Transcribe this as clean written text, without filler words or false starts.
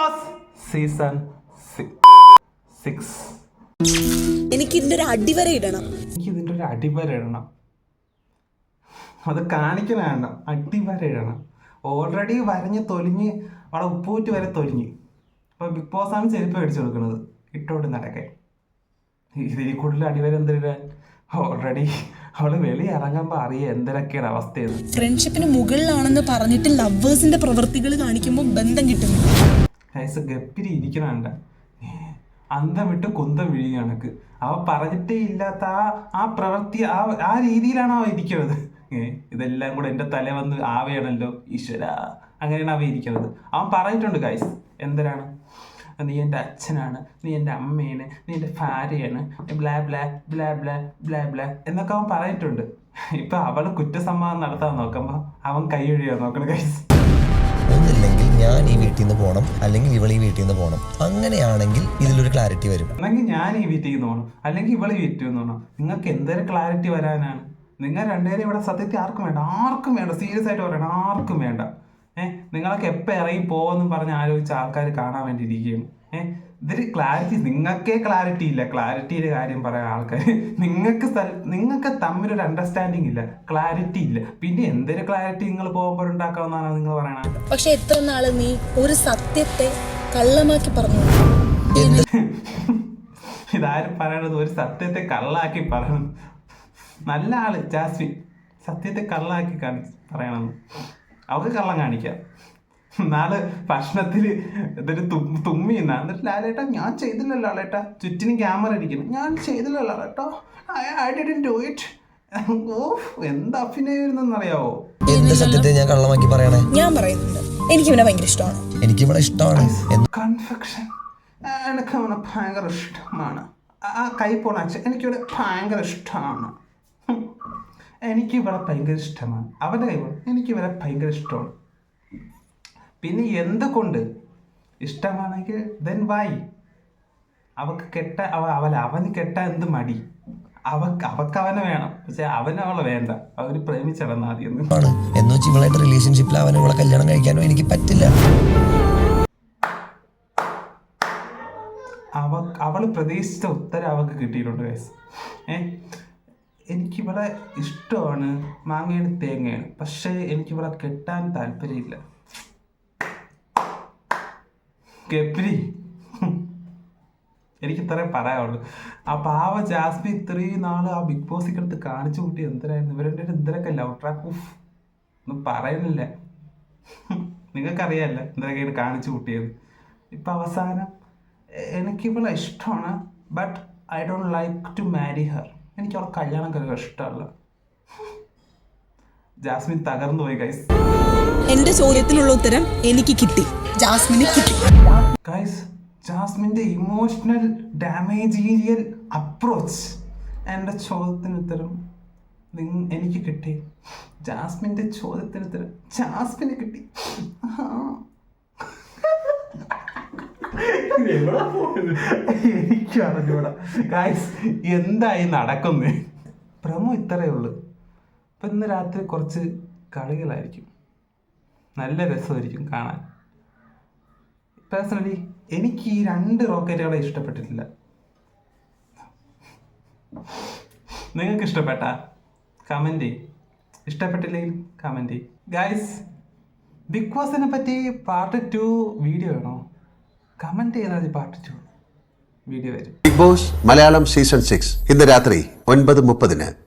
Boss season 6. എനിക്ക് ഇതിന്റെ ഒരു അടിവര ഇടണം. അത് കാണിക്കണ അടിവര ഇടണം. ഓൾറെഡി വരഞ്ഞ് തൊലിഞ്ഞ് അവിടെ ഉപ്പൂറ്റ് വരെ തൊലിഞ്ഞ്. അപ്പോൾ ബിഗ് ബോസ് ആണ് ചെരുപ്പ് മേടിച്ചു കൊടുക്കുന്നത് ഇട്ടോട്ട് നടക്കാൻ. ഇതിൽ കൂടുതൽ അടിവര എന്തിടാൻ? ഓൾറെഡി അവള് വെളി ഇറങ്ങുമ്പോൾ അറിയാം എന്തൊക്കെയാണ് അവസ്ഥയെന്ന്. ഫ്രണ്ട്ഷിപ്പിന് മുകളിലാണെന്ന് പറഞ്ഞിട്ട് ലവേഴ്സിന്റെ പ്രവൃത്തികൾ കാണിക്കുമ്പോൾ ബന്ധം കിട്ടുന്നു. ഗപ്പിരി ഇരിക്കണണ്ട അന്തം വിട്ട് കുന്തം വിഴുകി കണക്ക്. അവ പറഞ്ഞിട്ടേ ഇല്ലാത്ത ആ പ്രവൃത്തി ആ രീതിയിലാണ് അവ ഇരിക്കുന്നത്. ഇതെല്ലാം കൂടെ എൻ്റെ തല വന്ന് ആവയാണല്ലോ ഈശ്വര, അങ്ങനെയാണ് അവ ഇരിക്കുന്നത്. അവൻ പറഞ്ഞിട്ടുണ്ട് ഗൈസ്, എന്തിനാണ് നീ എൻ്റെ അച്ഛനാണ്, നീ എൻ്റെ അമ്മയാണ്, നീ എൻ്റെ ഭാര്യയാണ്, blah blah blah blah blah blah എന്നൊക്കെ അവൻ പറഞ്ഞിട്ടുണ്ട്. ഇപ്പം അവള് കുറ്റസമ്മതം നടത്താൻ നോക്കുമ്പോൾ അവൻ കൈ ഒഴിയാൻ നോക്കണം ഗൈസ്. ഒന്നില്ലെങ്കിൽ ഞാൻ ഈ വീട്ടിൽ നിന്ന് പോകണം, അല്ലെങ്കിൽ ഇവൾ ഈ വീട്ടിൽ നിന്ന് പോകണം. അങ്ങനെയാണെങ്കിൽ ഇതിലൊരു ക്ലാരിറ്റി വരും. അല്ലെങ്കിൽ ഞാൻ ഈ വീട്ടിൽ നിന്ന് പോകണം, അല്ലെങ്കിൽ ഇവള് വീട്ടിൽ നിന്ന് പോകണം. നിങ്ങൾക്ക് എന്തൊരു ക്ലാരിറ്റി വരാനാണ്? നിങ്ങൾ രണ്ടുപേരും ഇവിടെ സത്യത്തിൽ ആർക്കും വേണ്ട, സീരിയസ് ആയിട്ട് പറയണം, ആർക്കും വേണ്ട. നിങ്ങളൊക്കെ എപ്പോൾ ഇറങ്ങി പോകുമെന്നും പറഞ്ഞ് ആലോചിച്ച ആൾക്കാർ കാണാൻ വേണ്ടി ഇരിക്കുകയാണ്. ഇതൊരു ക്ലാരിറ്റി, നിങ്ങൾക്കേ ക്ലാരിറ്റി ഇല്ല. ക്ലാരിറ്റിയുടെ കാര്യം പറയാൻ ആൾക്കാർ, നിങ്ങൾക്ക് തമ്മിലൊരു അണ്ടർസ്റ്റാൻഡിങ് ഇല്ല, ക്ലാരിറ്റി ഇല്ല. പിന്നെ എന്തൊരു ക്ലാരിറ്റി നിങ്ങൾ പോകുമ്പോഴുണ്ടാക്കാമെന്നാണ് നിങ്ങൾ പറയണത്. പക്ഷെ എത്ര നാള് നീ ഒരു സത്യത്തെ കള്ളമാക്കി പറഞ്ഞു? ഇതാരും പറയണത് ഒരു സത്യത്തെ കള്ളാക്കി പറയണം. നല്ല ആള് ജാസ്മിൻ സത്യത്തെ കള്ളാക്കി പറയണമെന്ന്. അവർക്ക് കള്ളം കാണിക്കാം. നാളെ ഭക്ഷണത്തിൽ ഇതൊരു തുമ്മിന്നാ, എന്നിട്ട് ലാലേട്ടാ ഞാൻ ചെയ്തില്ലല്ലോ ലാലേട്ടാ, ചുറ്റിനും ക്യാമറ ഇരിക്കുന്നു, ഞാൻ ചെയ്തില്ലല്ലോ ലാലേട്ടാ, ഐ ഡിഡ്ന്റ് ഡു ഇറ്റ്. എന്താ അഭിനയിന്നറിയാവോ? എന്ത് സത്യത്തെ ഞാൻ കള്ളമാക്കി പറയണേ? ഞാൻ പറയുന്നുണ്ട്, എനിക്ക് ഇവനെ ഭയങ്കര ഇഷ്ടമാണ്. എനിക്ക് ഇവിടെ ഇഷ്ടമാണ്. കൺഫെക്ഷൻ എനിക്ക് അവനെ ഭയങ്കര ഇഷ്ടമാണ്. ആ കൈ പോണ അച്ഛൻ എനിക്കിവിടെ ഭയങ്കര ഇഷ്ടമാണ്. എനിക്ക് ഇവിടെ ഭയങ്കര ഇഷ്ടമാണ്. അവൻ്റെ കൈ പോണം, എനിക്ക് ഇവിടെ ഭയങ്കര ഇഷ്ടമാണ്. പിന്നെ എന്തുകൊണ്ട് ഇഷ്ടമാണെങ്കിൽ ദെൻ വൈ? അവന് കെട്ട എന്ത് മടി? അവക്ക് അവനെ വേണം, പക്ഷെ അവളെ വേണ്ട. അവര് പ്രേമിച്ചിടന്ന ആദ്യം എന്ന് വെച്ച് ഇവളായിട്ട് റിലേഷൻഷിപ്പിൽ അവനെ ഇവളെ കല്യാണം കഴിക്കാനോ എനിക്ക് പറ്റില്ല. അവള് പ്രതീക്ഷിച്ച ഉത്തരം അവക്ക് കിട്ടിയിട്ടുണ്ട് ഗൈസ്. എനിക്കിവിടെ ഇഷ്ടമാണ്, മാങ്ങയാണ് തേങ്ങയാണ്, പക്ഷേ എനിക്കിവിടെ കെട്ടാൻ താല്പര്യമില്ല. ഗപ്പിരി, എനിക്ക് ഇത്രയും പറയാനുള്ളൂ. ആ പാവ ജാസ്മിൻ ഇത്രയും നാള് ആ ബിഗ് ബോസിക്ക് അടുത്ത് കാണിച്ചു കൂട്ടി എന്തിനായിരുന്നു ഇവരുടെ എന്തൊക്കെ ലവ് ട്രാക്ക് ഒന്നും പറയുന്നില്ല. നിങ്ങൾക്കറിയാമല്ല എന്തൊക്കെയാണ് കാണിച്ചു കൂട്ടിയത്. ഇപ്പം അവസാനം എനിക്കിവളെ ഇഷ്ടമാണ്, but I don't like to marry her. എനിക്ക് അവളെ കല്യാണം കഴിക്കാൻ ഇഷ്ടമല്ല. ജാസ്മിൻ തകർന്നു പോയി ഗൈസ്. എന്റെ ചോദ്യത്തിനുള്ള ഉത്തരം എനിക്ക് കിട്ടി, ജാസ്മിന് കിട്ടി. ഗൈസ്, ജാസ്മിൻ്റെ ഇമോഷണൽ ഡാമേജീരിയൽ അപ്രോച്ച് എൻ്റെ ചോദ്യത്തിന് ഉത്തരം എനിക്ക് കിട്ടി. ജാസ്മിൻ്റെ ചോദ്യത്തിന് ഉത്തരം ജാസ്മിന് കിട്ടി. എനിക്ക് അറിഞ്ഞൂടാ ഗൈസ് എന്തായി നടക്കുന്നേ. പ്രമോ ഇത്രയേ ഉള്ളൂ. ഇപ്പം ഇന്ന് രാത്രി കുറച്ച് കളികളായിരിക്കും, നല്ല രസമായിരിക്കും കാണാൻ. പേഴ്സണലി എനിക്ക് ഈ 2 റോക്കറ്റുകളെ ഇഷ്ടപ്പെട്ടിട്ടില്ല. നിങ്ങൾക്ക് ഇഷ്ടപ്പെട്ട കമൻറ്റ് ചെയ്യും, ഇഷ്ടപ്പെട്ടില്ലെങ്കിൽ കമൻറ്റ് ചെയ്യും. ഗൈസ്, ബിഗ് ബോസിനെ പറ്റി പാർട്ട് 2 വീഡിയോ വേണോ? കമൻറ്റ് ചെയ്താൽ പാർട്ട് 2 വീഡിയോ വരും. ബിഗ് ബോസ് മലയാളം സീസൺ 6 ഇന്ന് രാത്രി 9:30.